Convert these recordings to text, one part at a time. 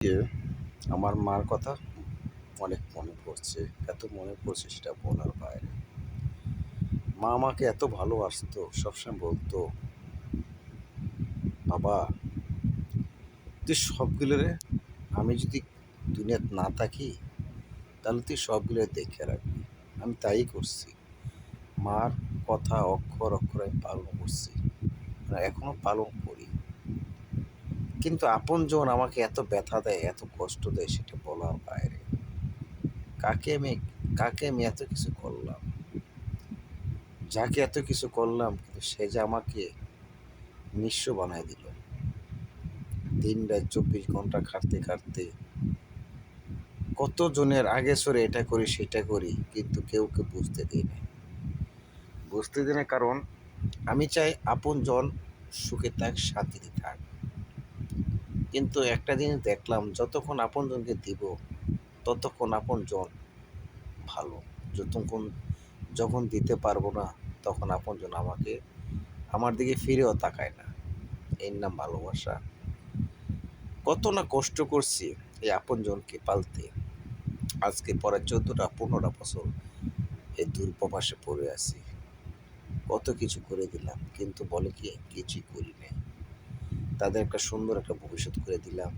যে আমার মার কথা অনেক মনে পড়ছে। এত মনে পড়ছে সেটা বলার বাইরে। মা আমাকে এত ভালোবাসতো, সবসময় বলতো, "বাবা, তুই সবগুলোরে আমি যদি দুনিয়াতে না থাকি তাহলে তুই সবগুলো দেখে রাখবি।" আমি তাই করছি। মার কথা অক্ষর অক্ষরে আমি পালন করছি। এখনো পালন করি। কিন্তু আপনজন আমাকে এত ব্যথা দেয়, এত কষ্ট দেয় সেটা বলার বাইরে। কাকে আমি কাকে আমি এত কিছু করলাম? যাকে এত কিছু করলাম কিন্তু সে যে আমাকে নিঃস্ব বানায় দিল। দিন রাত 24 ঘন্টা খাটতে খাটতে কত জনের আগে সরে এটা করি সেটা করি, কিন্তু কেউ বুঝতে দেয় না। বুঝতে দেয় না কারণ আমি চাই আপনজন সুখে থাক, শান্তিতে থাক। কিন্তু একটা জিনিস দেখলাম, যতক্ষণ আপনজনকে দিব ততক্ষণ আপনজন ভালো, যতক্ষণ যখন দিতে পারবো না তখন আপনজন আমাকে আমার দিকে ফিরেও তাকায় না। এর নাম ভালোবাসা? কত না কষ্ট করছি এই আপনজনকে পালতে। আজকে পরে 14টা 15টা বছর এই দূরপ্রবাসে পড়ে আছি। কত কিছু করে দিলাম, কিন্তু বলে কি কিছুই করি নাই। তাদের একটা সুন্দর একটা ভবিষ্যৎ করে দিলাম,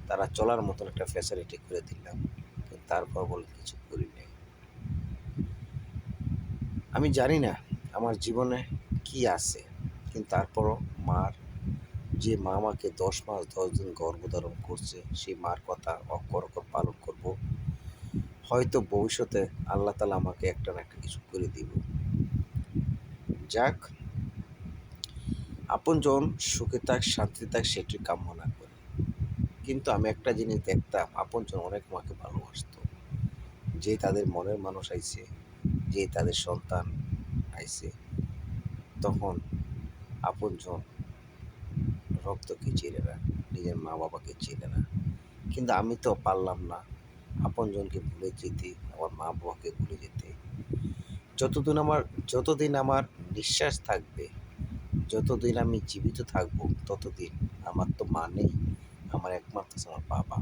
তারা চলার মতন একটা ফ্যাসিলিটি করে দিলাম, কিন্তু তারপর বলে কিছু করি নাই। আমি জানি না আমার জীবনে কি আছে, কিন্তু তারপরও মার, যে মা আমাকে 10 মাস 10 দিন গর্ভধারণ করছে, সেই মার কথা অক্ষর অক্ষর পালন করব। হয়তো ভবিষ্যতে আল্লাহ তাআলা আমাকে একটা না একটা কিছু করে দিব। যাক, আপনজন সুখে থাক, শান্তিতে থাক, সেটি কামনা করি। কিন্তু আমি একটা জিনিস দেখতাম, আপনজন অনেক আমাকে ভালোবাসতো। যে তাদের মনের মানুষ আইছে, যে তাদের সন্তান আইছে, তখন আপনজন রক্তকে চেনে না, নিজের মা বাবাকে চেনে না। কিন্তু আমি তো পারলাম না আপনজনকে ভুলে যেতে, আমার মা বাবাকে ভুলে যেতে। যতদিন আমার নিঃশ্বাস থাকবে, যতদিন আমি জীবিত থাকবো, ততদিন আমার তো মা নেই, আমার একমাত্র আছে আমার বাবা।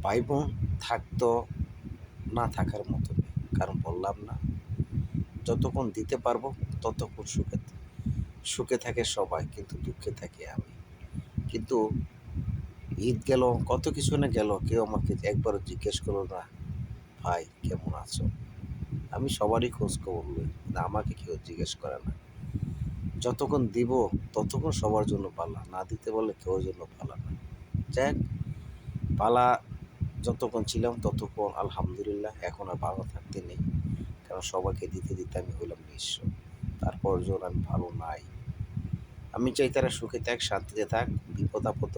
ভাই বোন থাকতো না থাকার মতো নেই, কারণ বললাম না, যতক্ষণ দিতে পারবো ততক্ষণ সুখে সুখে থাকে সবাই, কিন্তু দুঃখে থাকি আমি। কিন্তু ঈদ গেল, কত কিছু না গেল, কেউ আমাকে একবারও জিজ্ঞেস করলো না, ভাই কেমন আছো? আমি সবারই খোঁজ খবর লই, কিন্তু আমাকে কেউ জিজ্ঞেস করে না। যতক্ষণ দিব ততক্ষণ সবার জন্য পালা, না দিতে বললে কেউ জন্য পালা না। যাক, পালা যতক্ষণ ছিলাম ততক্ষণ আলহামদুলিল্লাহ, এখন আর ভালো থাকতে নেই, কারণ সবাইকে দিতে দিতে আমি হইলাম নিঃস্ব। তারপর যখন আমি ভালো নাই, আমি চাই তারা সুখে থাক, শান্তিতে থাক। বিপদ আপদ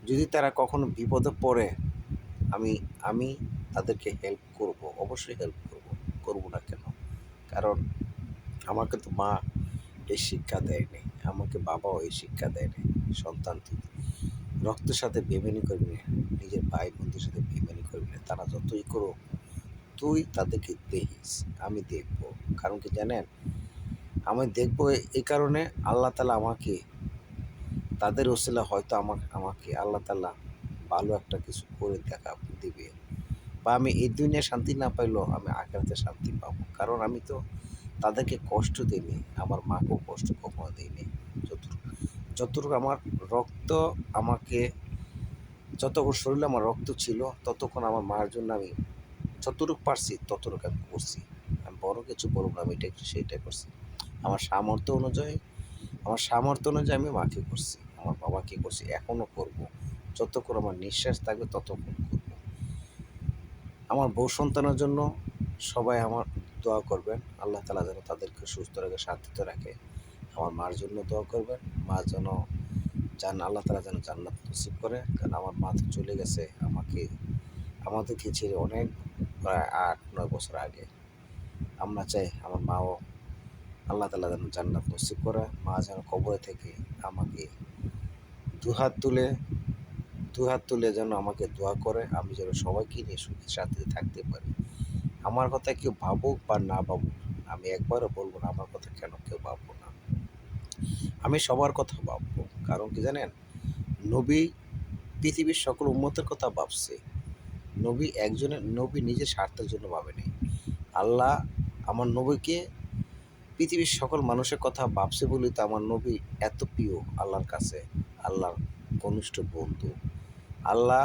যদি তারা কখনো বিপদে পড়ে, আমি আমি তাদেরকে হেল্প করব, অবশ্যই হেল্প করব। করব না কেন? কারণ আমাকে তো মা এই শিক্ষা দেয়নি, আমাকে বাবাও এই শিক্ষা দেয়নি। সন্তান তুই রক্তের সাথে বেইমানি করবি না, নিজের ভাই বোনদের সাথে বেইমানি করবি না, তারা যতই করো তুই তাদেরকে দেখিস, আমি দেখব। কারণ কি জানেন, আমি দেখব এই কারণে আল্লাহ তাআলা আমাকে, তাদের ওসিলা হয়তো আমাকে আল্লাহ তাআলা ভালো একটা কিছু করে দিবে, বা আমি এই দুনিয়ায় শান্তি না পাইলেও আমি আখিরাতে শান্তি পাবো। কারণ আমি তো তাদেরকে কষ্ট দিইনি, আমার মাকেও কষ্ট কখনো দিইনি। যতটুকু যতটুকু আমার রক্ত, আমাকে যতক্ষণ শরীরে আমার রক্ত ছিল ততক্ষণ আমার মার জন্য আমি যতটুকু পারছি ততটুকু আমি করছি। আমি বড় কিছু বলবো না, আমি এটা সেইটাই করছি। আমার সামর্থ্য অনুযায়ী আমার সামর্থ্য অনুযায়ী আমি মাকে করছি, আমার বাবাকে করছি, এখনও করব। যতক্ষণ আমার নিঃশ্বাস থাকবে ততক্ষণ করব। আমার বউ সন্তানের জন্য সবাই আমার দোয়া করবেন, আল্লাহ তাআলা যেন তাদেরকে সুস্থ রাখে, শান্তিতে রাখে। আমার মার জন্য দোয়া করবেন, মা যেন আল্লাহ তাআলা যেন জান্নাত নসিব করে। কারণ আমার মা তো চলে গেছে আমাদেরকে ছেড়ে অনেক, প্রায় 8-9 বছর আগে। আমরা চাই আমার মাও আল্লাহ তাআলা যেন জান্নাত নসিব করে, মা যেন কবরে থেকে আমাকে দুহাত তুলে দুহাত তুলে যেন আমাকে দোয়া করে, আমি যেন সবাইকে নিয়ে সুখে শান্তিতে থাকতে পারি। আমার কথা কেউ ভাবুক বা না ভাবুক, আমি একবারও বলবো না আমার কথা কেন কেউ ভাববো না। আমি সবার কথা ভাববো। কারণ কি জানেন, নবী পৃথিবীর সকল উম্মতের কথা ভাবছে। নবী নিজের স্বার্থের জন্য ভাবেনি। আল্লাহ আমার নবীকে পৃথিবীর সকল মানুষের কথা ভাবছে বলেই তো আমার নবী এত প্রিয় আল্লাহর কাছে, আল্লাহর ঘনিষ্ঠ বন্ধু। আল্লাহ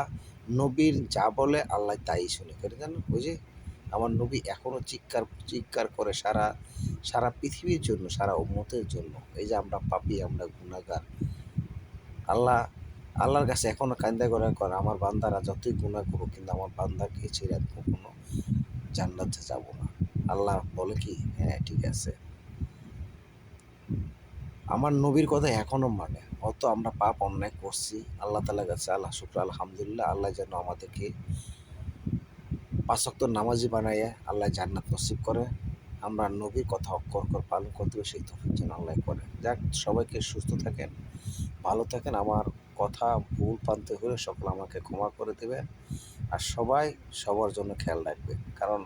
নবীর যা বলে আল্লাহ তাই শুনে করে, জানো ওই যে আমার নবী এখনও চিৎকার চিৎকার করে সারা সারা পৃথিবীর জন্য, সারা উম্মতের জন্য। এই যে আমরা পাপী, আমরা গুনাহগার, আল্লাহর কাছে এখনও কান্দা করে আমার বান্দারা যতই গুনাহ করুক, কিন্তু আমার বান্দাকে ছেড়ে আমি কখনো জান্নাতে যাব না। আল্লাহ বলে কি, হ্যাঁ ঠিক আছে, আমার নবীর কথা এখনও মানে। অত আমরা পাপ অন্যায় করছি, আল্লাহ তাআলার কাছে আল্লাহ শুকর আলহামদুলিল্লাহ, আল্লাহ যেন আমাদেরকে 5 ওয়াক্ত নামাজি বানাইয়া আল্লাহ জান্নাত নসিব করে। আমরা নবীর কথা অক্ষর অক্ষর পালন করতে হবে, সেই তৌফিক যেন আল্লাহ করে। যাক, সবাইকে সুস্থ থাকেন, ভালো থাকেন। আমার কথা ভুল প্রান্তে হলে সকলে আমাকে ক্ষমা করে দেবেন। আর সবাই সবার জন্য খেয়াল রাখবে, কারণ